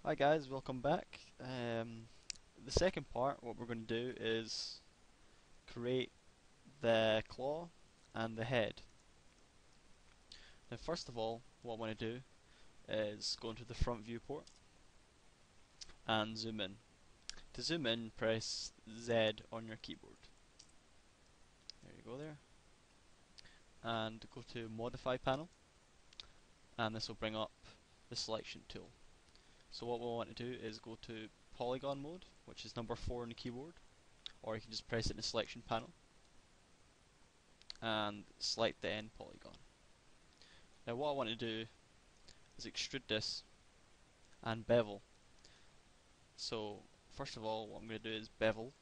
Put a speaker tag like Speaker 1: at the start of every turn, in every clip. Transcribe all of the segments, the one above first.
Speaker 1: Hi guys, welcome back. The second part, what we're going to do is create the claw and the head. Now first of all, what I want to do is go into the front viewport and zoom in. To zoom in, press Z on your keyboard. There you go there. And go to Modify panel, and this will bring up the selection tool. So what we want to do is go to Polygon mode, which is number 4 on the keyboard, or you can just press it in the selection panel and select the end polygon. Now what I want to do is extrude this and bevel. So first of all, what I'm going to do is bevel,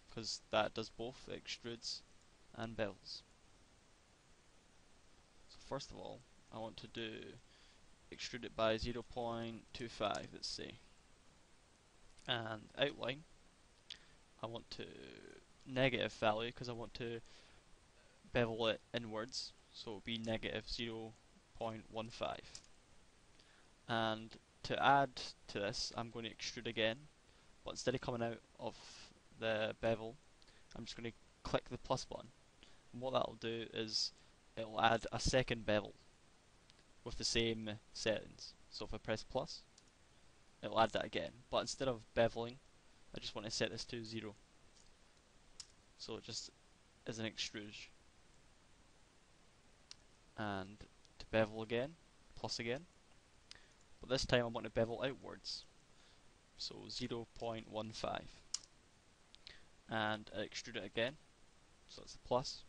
Speaker 1: because that does both, it extrudes and bevels. So first of all, I want to do extrude it by 0.25, let's say. And outline, I want to negative value because I want to bevel it inwards, so it'll be negative 0.15. And to add to this, I'm going to extrude again, but instead of coming out of the bevel, I'm just going to click the plus button. And what that'll do is it'll add a second bevel with the same settings. So if I press plus, it'll add that again. But instead of beveling, I just want to set this to 0. So it just is an extrude. And to bevel again, plus again. But this time I want to bevel outwards. So 0.15. And I extrude it again. So that's the plus.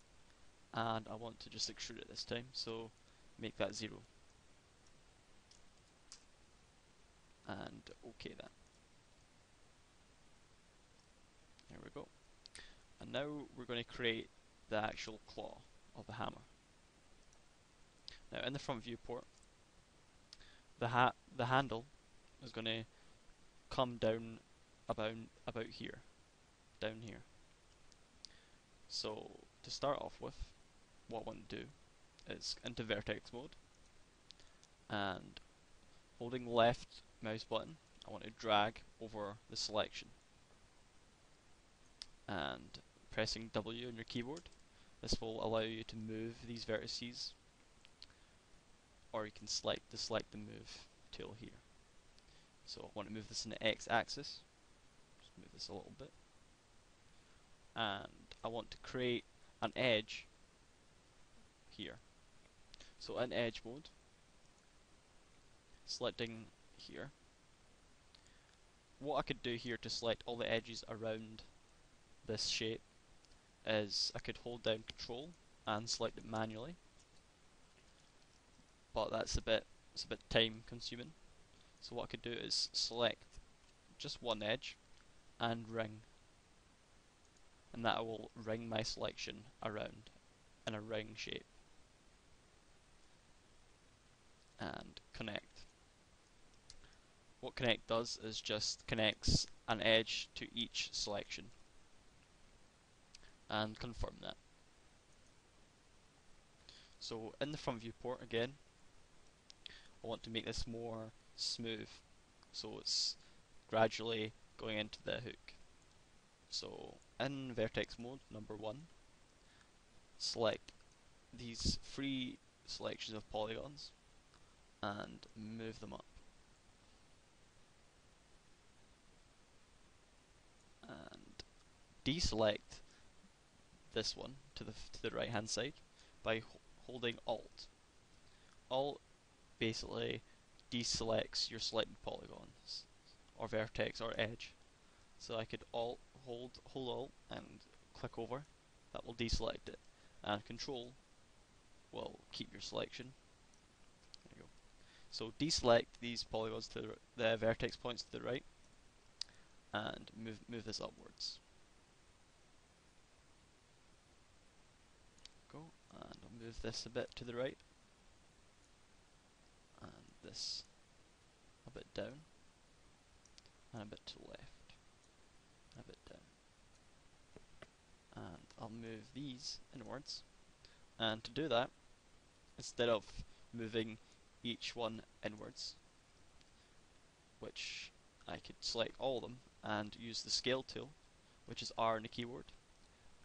Speaker 1: And I want to just extrude it this time, so make that 0. And OK then. There we go. And now we're going to create the actual claw of the hammer. Now in the front viewport, the handle is going to come down about here, down here. So to start off with, what I want to do is into Vertex mode, and holding left mouse button, I want to drag over the selection, and pressing W on your keyboard, this will allow you to move these vertices, or you can select the move tool here. So I want to move this in the X axis, just move this a little bit, and I want to create an edge here. So in edge mode, selecting here, what I could do here to select all the edges around this shape is I could hold down Control and select it manually, but it's a bit time consuming. So what I could do is select just one edge and ring, and that will ring my selection around in a ring shape, and connect. What connect does is just connects an edge to each selection, and confirm that. So in the front viewport again, I want to make this more smooth, so it's gradually going into the hook. So in Vertex mode, number 1, select these 3 selections of polygons and move them up. And deselect this one to the right hand side by holding Alt. Alt basically deselects your selected polygons, or vertex, or edge. So I could hold Alt and click over, that will deselect it, and Control will keep your selection. There you go. So deselect these polygons to the vertex points to the right, and move this upwards. Go, and I'll move this a bit to the right, and this a bit down, and a bit to the left, and a bit down. And I'll move these inwards, and to do that, instead of moving each one inwards, which I could select all of them and use the scale tool, which is R in the keyboard,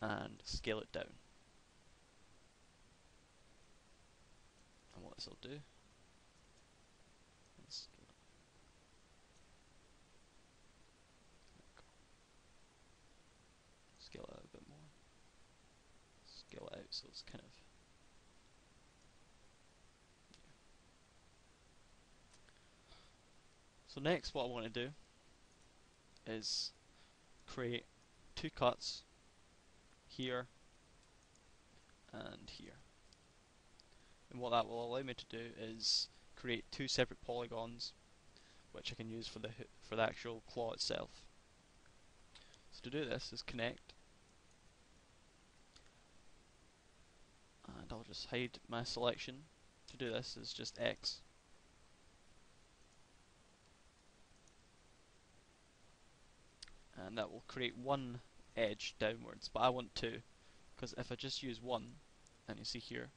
Speaker 1: and scale it down. And what this will do, scale it out a bit more, scale it out so it's kind of, so next what I want to do is create two cuts here and here. And what that will allow me to do is create two separate polygons which I can use for the actual claw itself. So to do this is connect, and I'll just hide my selection. To do this is just X. And that will create one edge downwards, but I want two, because if I just use one, and you see here,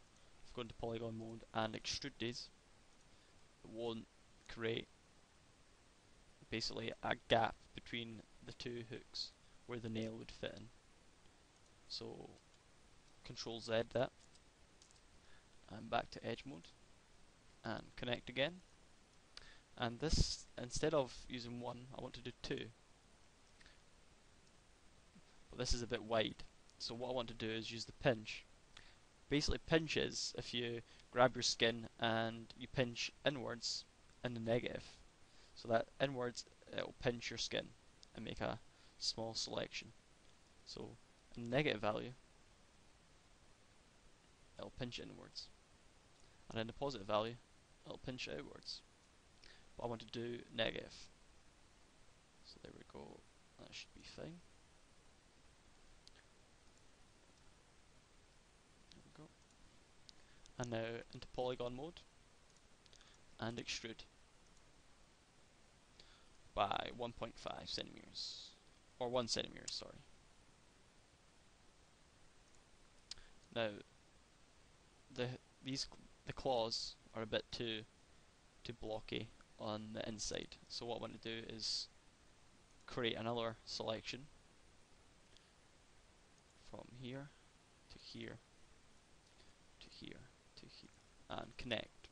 Speaker 1: if I go into polygon mode and extrude these, it won't create basically a gap between the two hooks where the nail would fit in. So Control Z that, and back to edge mode, and connect again. And this, instead of using one, I want to do two. But this is a bit wide, so what I want to do is use the pinch. Basically, pinch is if you grab your skin and you pinch inwards in the negative, so that inwards it will pinch your skin and make a small selection. So in the negative value, it'll pinch inwards, and in the positive value, it'll pinch outwards. But I want to do negative, so there we go. That should be fine. And now into polygon mode and extrude by 1.5 centimeters, or 1 centimeter, sorry. Now the claws are a bit too blocky on the inside, so what I want to do is create another selection from here to here to here to here and connect.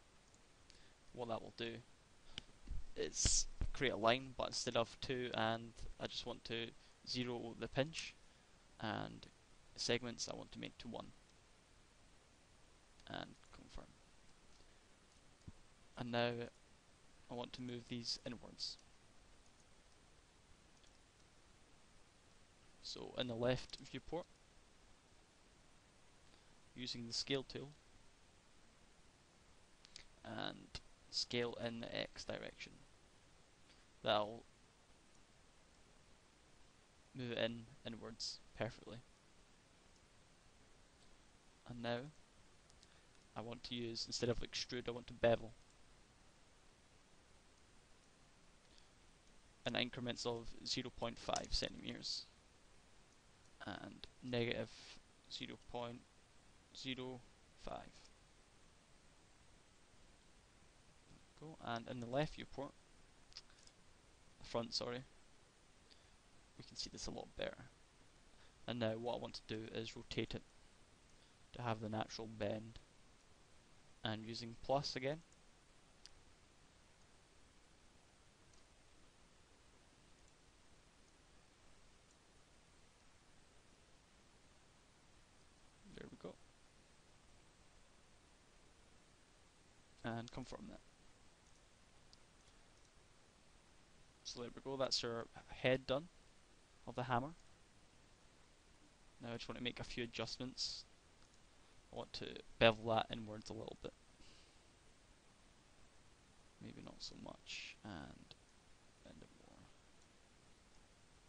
Speaker 1: What that will do is create a line, but instead of 2, and I just want to 0 the pinch, and segments I want to make to 1, and confirm. And now I want to move these inwards. So in the left viewport, using the scale tool, and scale in the X direction. That'll move it inwards perfectly. And now I want to use, instead of extrude, I want to bevel in increments of 0.5 centimeters and negative 0.05. Go, and in the left viewport, the front, sorry, we can see this a lot better. And now what I want to do is rotate it to have the natural bend, and using plus again, there we go, and confirm that. So there we go, that's our head done of the hammer. Now I just want to make a few adjustments. I want to bevel that inwards a little bit. Maybe not so much, and bend it more.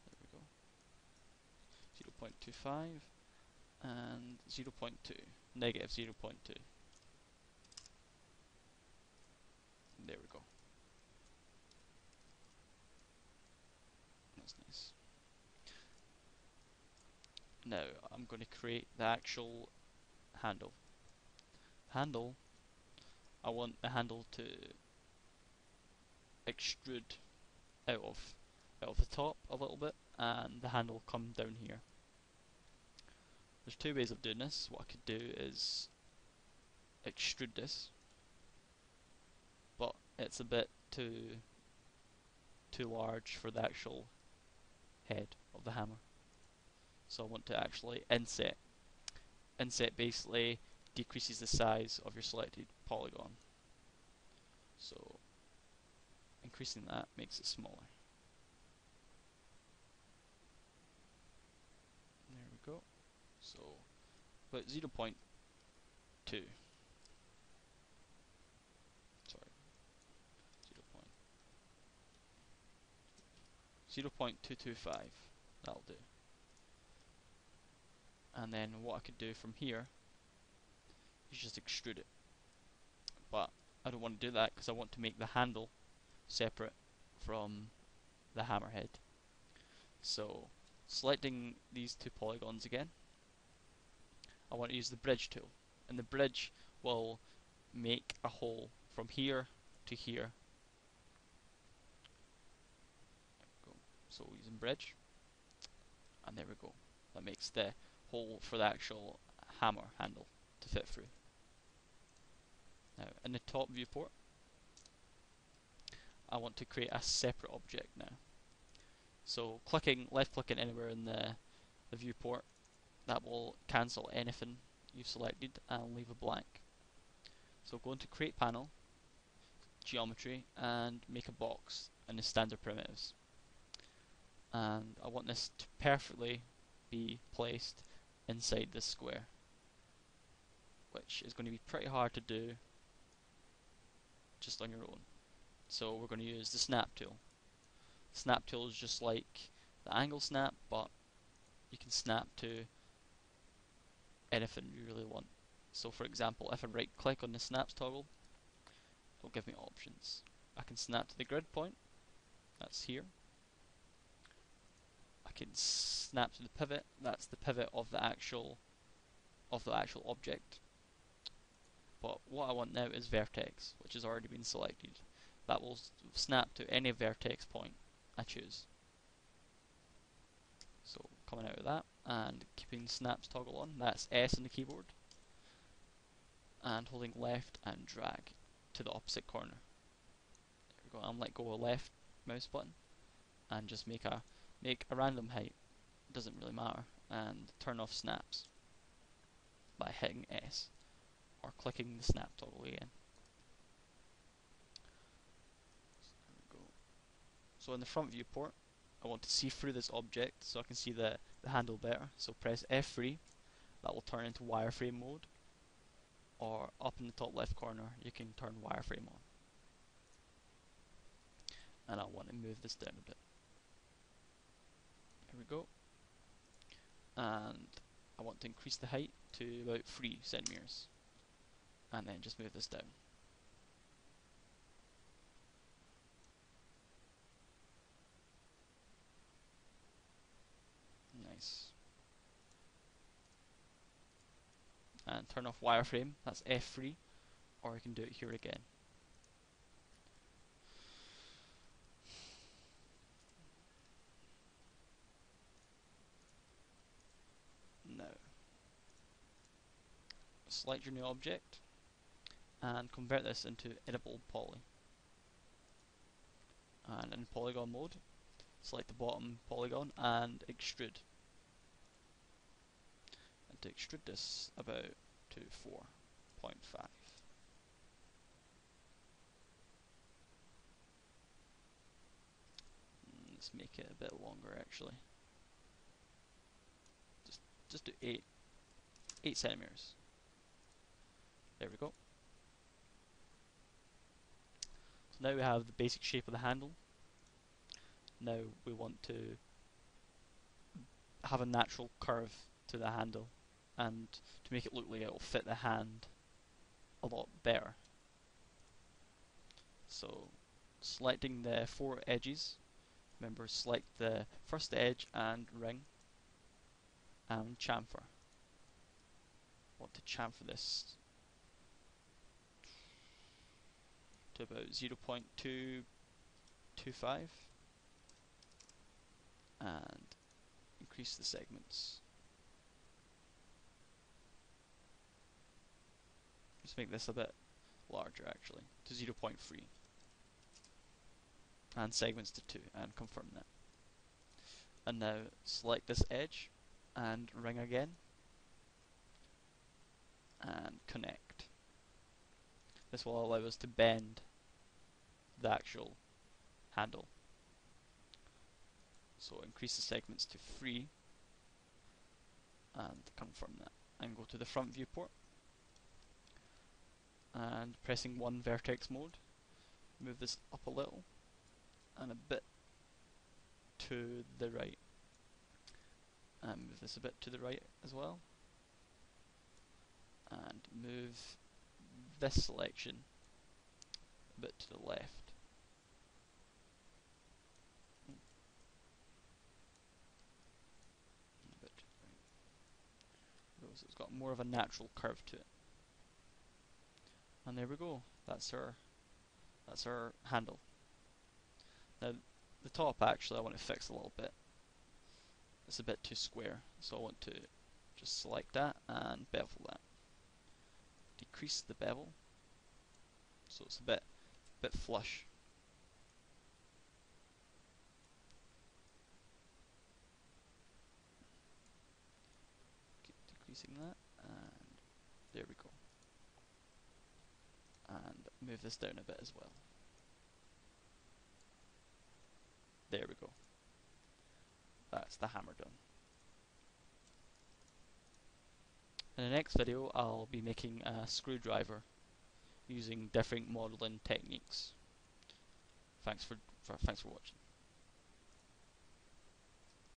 Speaker 1: There we go. 0.25 and 0.2, negative 0.2. There we go. That's nice. Now I'm going to create the actual handle. I want the handle to extrude out of. out of the top a little bit, and the handle will come down here. There's two ways of doing this. What I could do is extrude this, but it's a bit too large for the actual head of the hammer. So I want to actually inset. Inset basically decreases the size of your selected polygon. So increasing that makes it smaller. There we go. So about 0.2. Sorry. 0.225. That'll do. And then what I could do from here is just extrude it. But I don't want to do that because I want to make the handle separate from the hammerhead. So selecting these two polygons again, I want to use the bridge tool, and the bridge will make a hole from here to here. So using bridge, and there we go. That makes the hole for the actual hammer handle to fit through. Now in the top viewport, I want to create a separate object now. So left clicking anywhere in the viewport, that will cancel anything you've selected and leave a blank. So go into create panel, geometry, and make a box in the standard primitives. And I want this to perfectly be placed inside this square, which is going to be pretty hard to do just on your own. So we're going to use the snap tool. Snap tool is just like the angle snap, but you can snap to anything you really want. So for example, if I right click on the snaps toggle, it'll give me options. I can snap to the grid point, that's here. I can snap to the pivot, that's the pivot of the actual object. But what I want now is vertex, which has already been selected. That will snap to any vertex point I choose. So coming out of that and keeping snaps toggle on, that's S on the keyboard, and holding left and drag to the opposite corner. There we go, and let go of left mouse button and just make a random height, doesn't really matter, and turn off snaps by hitting S or clicking the snap toggle again. There we go. So in the front viewport, I want to see through this object so I can see the handle better. So press F3, that will turn into wireframe mode, or up in the top left corner you can turn wireframe on. And I want to move this down a bit. There we go. And I want to increase the height to about 3 centimeters, and then just move this down. Nice. And turn off wireframe, that's F3, or you can do it here again. Now, select your new object and convert this into editable poly. And in polygon mode, select the bottom polygon and extrude. And to extrude this about to 4.5. Let's make it a bit longer actually. Just do 8 centimeters. There we go. So now we have the basic shape of the handle. Now we want to have a natural curve to the handle, and to make it look like it will fit the hand a lot better. So selecting the 4 edges, remember select the first edge and ring, and chamfer. Want to chamfer this to about 0.225. and increase the segments. Let's make this a bit larger actually, to 0.3, and segments to 2, and confirm that. And now select this edge and ring again and connect. This will allow us to bend the actual handle. So increase the segments to 3 and confirm that, and go to the front viewport and pressing 1 vertex mode, move this up a little and a bit to the right, and move this a bit to the right as well, and move this selection a bit to the left. A bit to the right. So it's got more of a natural curve to it. And there we go. That's our handle. Now the top actually I want to fix a little bit. It's a bit too square, so I want to just select that and bevel that. Decrease the bevel so it's a bit flush. Keep decreasing that, and there we go. And move this down a bit as well. There we go. That's the hammer done. In the next video I'll be making a screwdriver using different modeling techniques. Thanks for watching.